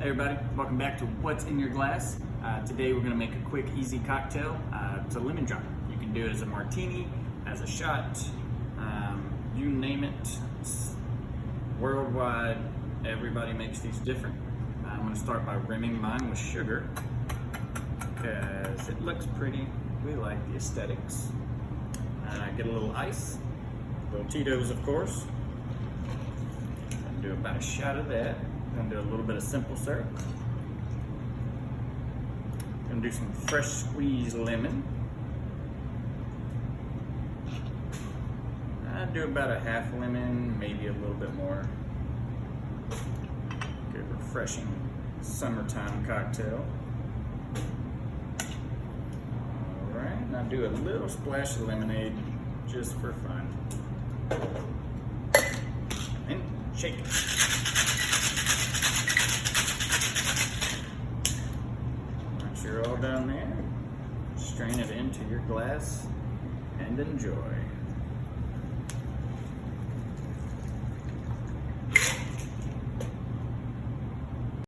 Hey everybody, welcome back to What's in Your Glass. Today we're going to make a quick, easy cocktail. It's a lemon drop. You can do it as a martini, as a shot, you name it. It's worldwide, everybody makes these different. I'm going to start by rimming mine with sugar because it looks pretty. We like the aesthetics. Get a little ice, little Tito's of course. Do about a shot of that. I'm gonna do a little bit of simple syrup. Gonna do some fresh squeezed lemon. I'd do about a half lemon, maybe a little bit more. Good refreshing summertime cocktail. All right, and I'll do a little splash of lemonade just for fun. And shake it. Once you're all done there, strain it into your glass and enjoy.